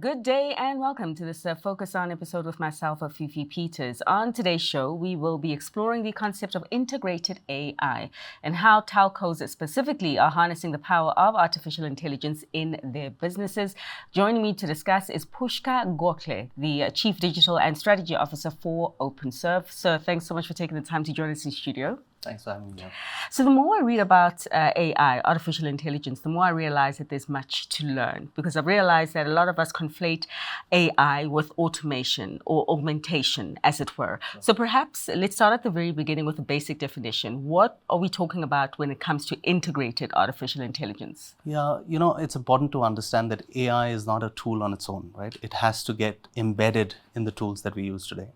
Good day and welcome to this Focus On episode with myself, Fifi Peters. On today's show, we will be exploring the concept of integrated AI and how telcos specifically are harnessing the power of artificial intelligence in their businesses. Joining me to discuss is Pushka Gokhale, the Chief Digital and Strategy Officer for OpenServe. Sir, thanks so much for taking the time to join us in studio. Thanks for having me. So the more I read about AI, artificial intelligence, the more I realize that there's much to learn, because I've realized that a lot of us conflate AI with automation or augmentation, as it were. Sure. So perhaps let's start at the very beginning with a basic definition. What are we talking about when it comes to integrated artificial intelligence? Yeah, it's important to understand that AI is not a tool on its own, right? It has to get embedded in the tools that we use today.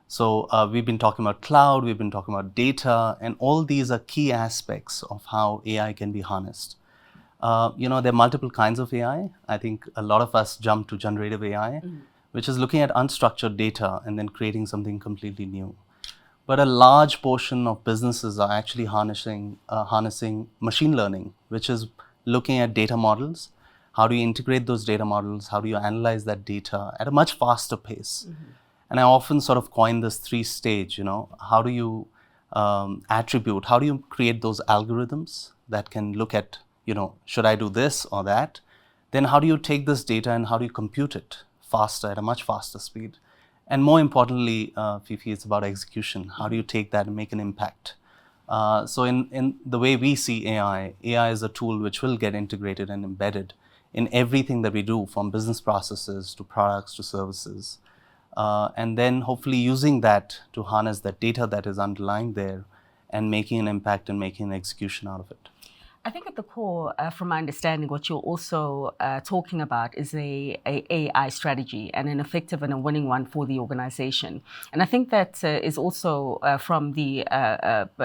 So we've been talking about cloud, we've been talking about data, and all these are key aspects of how AI can be harnessed. There are multiple kinds of AI. I think a lot of us jump to generative AI, which is looking at unstructured data and then creating something completely new. But a large portion of businesses are actually harnessing machine learning, which is looking at data models. How do you integrate those data models? How do you analyze that data at a much faster pace? And I often sort of coin this three-stage, how do you attribute, how do you create those algorithms that can look at, should I do this or that? Then how do you take this data and how do you compute it faster, at a much faster speed? And more importantly, Fifi, it's about execution. How do you take that and make an impact? So in the way we see AI is a tool which will get integrated and embedded in everything that we do, from business processes to products to services. And then hopefully using that to harness that data that is underlying there and making an impact and making an execution out of it. I think at the core, from my understanding, what you're also talking about is a AI strategy, and an effective and a winning one for the organization. And I think that is also from the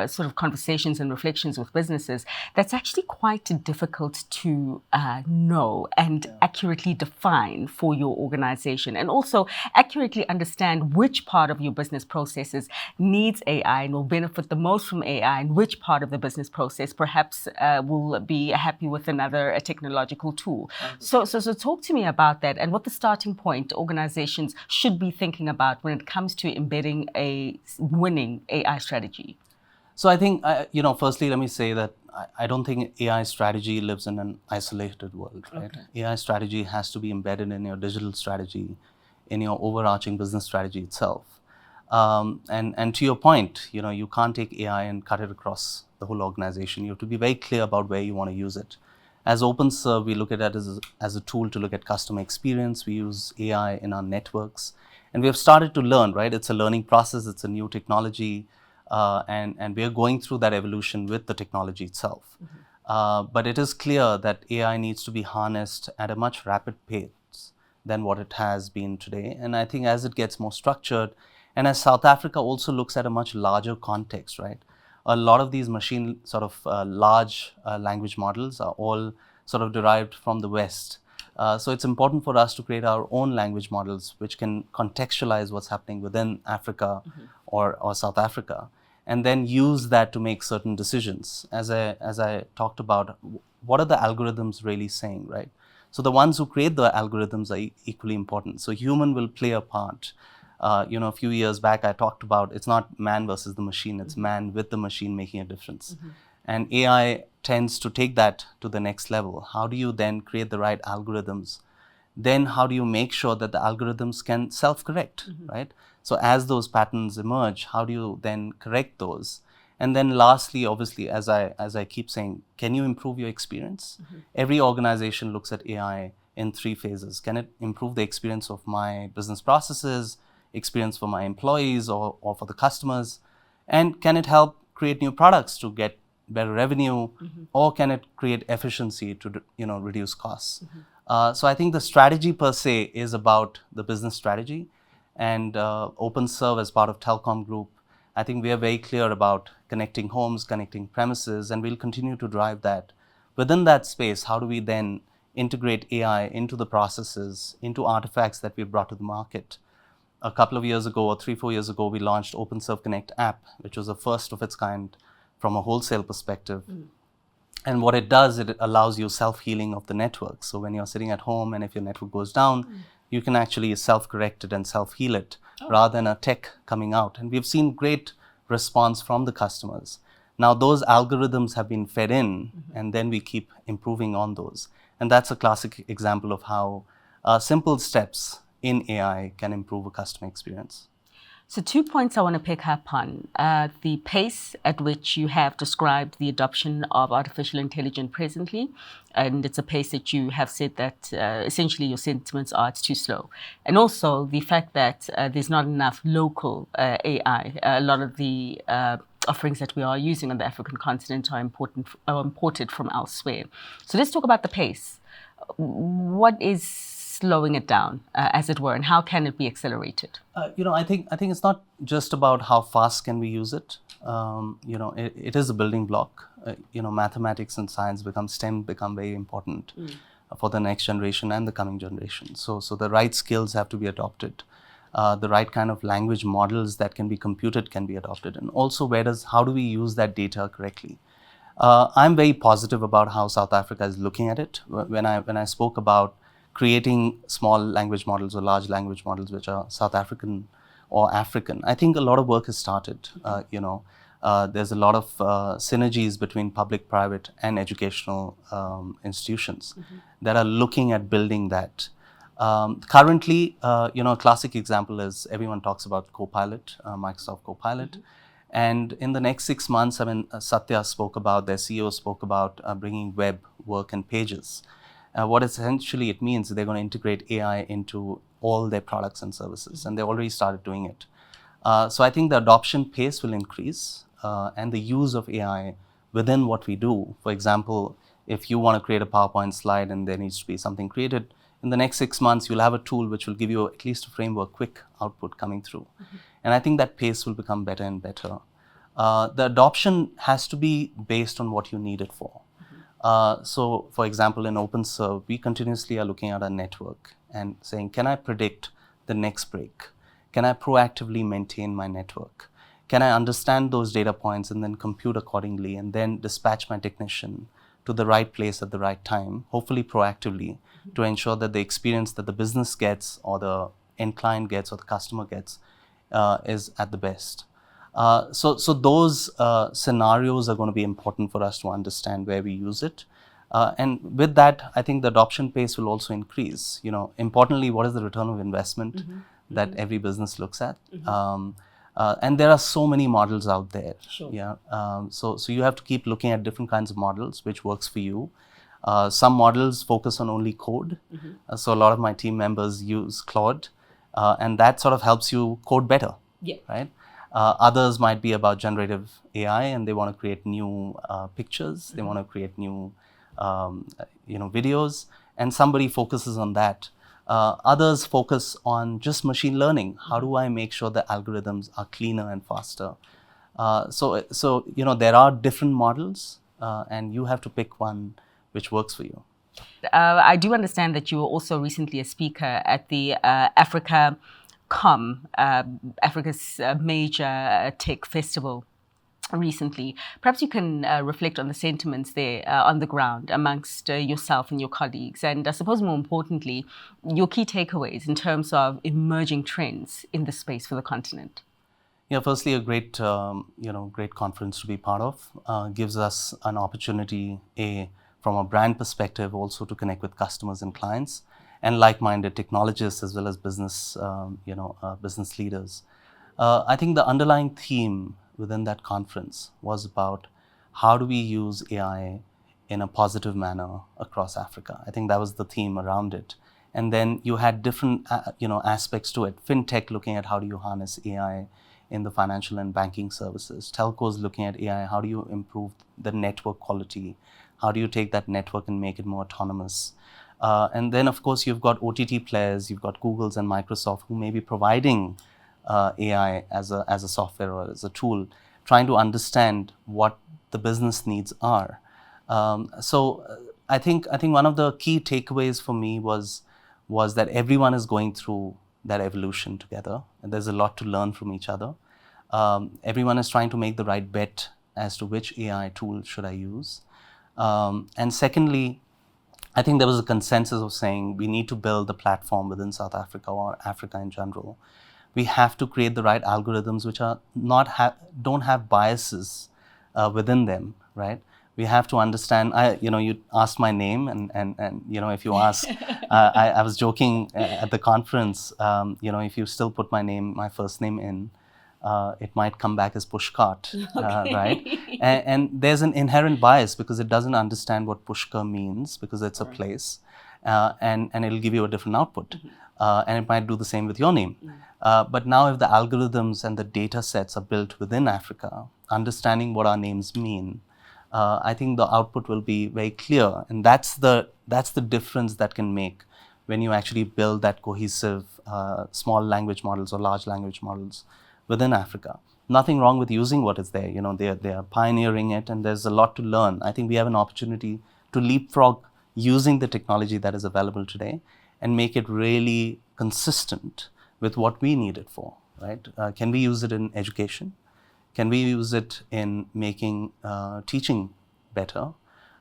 sort of conversations and reflections with businesses, that's actually quite difficult to know and accurately define for your organization, and also accurately understand which part of your business processes needs AI and will benefit the most from AI, and which part of the business process perhaps will be happy with another technological tool. So talk to me about that and what the starting point organizations should be thinking about when it comes to embedding a winning AI strategy. So I think, firstly, let me say that I don't think AI strategy lives in an isolated world, right? Okay. AI strategy has to be embedded in your digital strategy, in your overarching business strategy itself. And to your point, you can't take AI and cut it across the whole organization. You have to be very clear about where you want to use it. As OpenServe, we look at it as a tool to look at customer experience. We use AI in our networks. And we have started to learn, right? It's a learning process. It's a new technology. And we are going through that evolution with the technology itself. But it is clear that AI needs to be harnessed at a much rapid pace than what it has been today. And I think as it gets more structured, and as South Africa also looks at a much larger context, right? A lot of these machine sort of large language models are all sort of derived from the West. So it's important for us to create our own language models which can contextualize what's happening within Africa or South Africa, and then use that to make certain decisions. As I talked about, what are the algorithms really saying, right? So the ones who create the algorithms are equally important. So human will play a part. A few years back, I talked about it's not man versus the machine, it's man with the machine making a difference. And AI tends to take that to the next level. How do you then create the right algorithms? Then how do you make sure that the algorithms can self-correct, right? So as those patterns emerge, how do you then correct those? And then lastly, obviously, as I keep saying, can you improve your experience? Every organization looks at AI in three phases. Can it improve the experience of my business processes, experience for my employees or for the customers? And can it help create new products to get better revenue? Or can it create efficiency to reduce costs? So I think the strategy per se is about the business strategy. And OpenServe, as part of Telecom Group, I think we are very clear about connecting homes, connecting premises, and we'll continue to drive that. Within that space, how do we then integrate AI into the processes, into artifacts that we've brought to the market? A couple of years ago, or 3-4 years ago, we launched OpenServe Connect app, which was a first of its kind from a wholesale perspective. And what it does, it allows you self-healing of the network. So when you're sitting at home and if your network goes down, you can actually self-correct it and self-heal it rather than a tech coming out. And we've seen great response from the customers. Now those algorithms have been fed in, and then we keep improving on those. And that's a classic example of how simple steps in AI can improve a customer experience. So 2 points I want to pick up on. The pace at which you have described the adoption of artificial intelligence presently, and it's a pace that you have said that essentially your sentiments are it's too slow. And also the fact that there's not enough local AI. A lot of the offerings that we are using on the African continent are imported from elsewhere. So let's talk about the pace. What is slowing it down, as it were, and how can it be accelerated? I think it's not just about how fast can we use it. It is a building block. Mathematics and science STEM become very important for the next generation and the coming generation. So the right skills have to be adopted. The right kind of language models that can be computed can be adopted, and also how do we use that data correctly? I'm very positive about how South Africa is looking at it. When I spoke about creating small language models or large language models which are South African or African, I think a lot of work has started. There's a lot of synergies between public, private, and educational institutions that are looking at building that. Currently, a classic example is everyone talks about Copilot, Microsoft Copilot. And in the next 6 months, Satya spoke about, their CEO spoke about bringing web work and pages. What essentially it means, they're going to integrate AI into all their products and services, and they already started doing it. So I think the adoption pace will increase, and the use of AI within what we do. For example, if you want to create a PowerPoint slide and there needs to be something created, in the next 6 months, you'll have a tool which will give you at least a framework, quick output coming through. And I think that pace will become better and better. The adoption has to be based on what you need it for. So, for example, in OpenServe, we continuously are looking at our network and saying, can I predict the next break? Can I proactively maintain my network? Can I understand those data points and then compute accordingly and then dispatch my technician to the right place at the right time, hopefully proactively, to ensure that the experience that the business gets or the end client gets or the customer gets is at the best. So those scenarios are going to be important for us to understand where we use it. And with that, I think the adoption pace will also increase. Importantly, what is the return of investment that every business looks at? And there are so many models out there. Sure. Yeah. So you have to keep looking at different kinds of models, which works for you. Some models focus on only code. So a lot of my team members use Claude, and that sort of helps you code better. Yeah. Right. Others might be about generative AI, and they want to create new pictures. They want to create new, videos, and somebody focuses on that. Others focus on just machine learning. How do I make sure the algorithms are cleaner and faster? So there are different models, and you have to pick one which works for you. I do understand that you were also recently a speaker at the Africa's major tech festival recently. Perhaps you can reflect on the sentiments there on the ground amongst yourself and your colleagues, and I suppose more importantly, your key takeaways in terms of emerging trends in the space for the continent. Yeah, firstly, a great conference to be part of. Gives us an opportunity, from a brand perspective, also to connect with customers and clients, and like-minded technologists as well as business leaders. I think the underlying theme within that conference was about how do we use AI in a positive manner across Africa. I think that was the theme around it. And then you had different aspects to it. FinTech looking at how do you harness AI in the financial and banking services. Telcos looking at AI, how do you improve the network quality? How do you take that network and make it more autonomous? And then, of course, you've got OTT players, you've got Google's and Microsoft who may be providing AI as a software or as a tool, trying to understand what the business needs are. I think one of the key takeaways for me was that everyone is going through that evolution together, and there's a lot to learn from each other. Everyone is trying to make the right bet as to which AI tool should I use. And secondly, I think there was a consensus of saying we need to build the platform within South Africa or Africa in general. We have to create the right algorithms which are don't have biases within them, right? We have to understand. You asked my name, and if you ask, I was joking at the conference. If you still put my first name in, it might come back as Pushcart, right? And there's an inherent bias because it doesn't understand what Pushkar means because it's a place, and it'll give you a different output. And it might do the same with your name. But now if the algorithms and the data sets are built within Africa, understanding what our names mean, I think the output will be very clear. And that's the difference that can make when you actually build that cohesive small language models or large language models within Africa. Nothing wrong with using what is there. They are pioneering it, and there's a lot to learn. I think we have an opportunity to leapfrog using the technology that is available today and make it really consistent with what we need it for, right? Can we use it in education? Can we use it in making teaching better?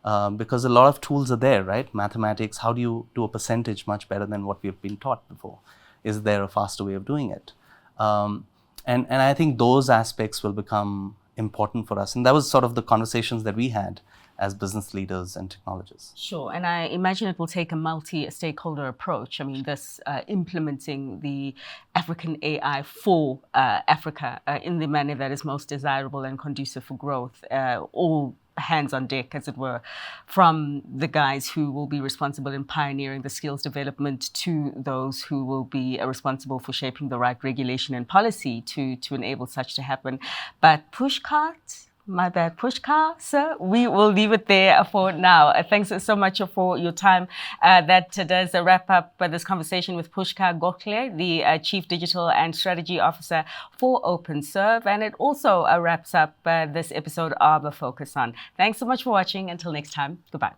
Because a lot of tools are there, right? Mathematics, how do you do a percentage much better than what we've been taught before? Is there a faster way of doing it? And I think those aspects will become important for us. And that was sort of the conversations that we had as business leaders and technologists. Sure, and I imagine it will take a multi-stakeholder approach. I mean, this implementing the African AI for Africa in the manner that is most desirable and conducive for growth, all hands on deck, as it were, from the guys who will be responsible in pioneering the skills development to those who will be responsible for shaping the right regulation and policy to enable such to happen. But pushcart, my bad, Pushkar, sir. We will leave it there for now. Thanks so much for your time. That does wrap up this conversation with Pushkar Gokhale, the Chief Digital and Strategy Officer for OpenServe. And it also wraps up this episode of A Focus On. Thanks so much for watching. Until next time, goodbye.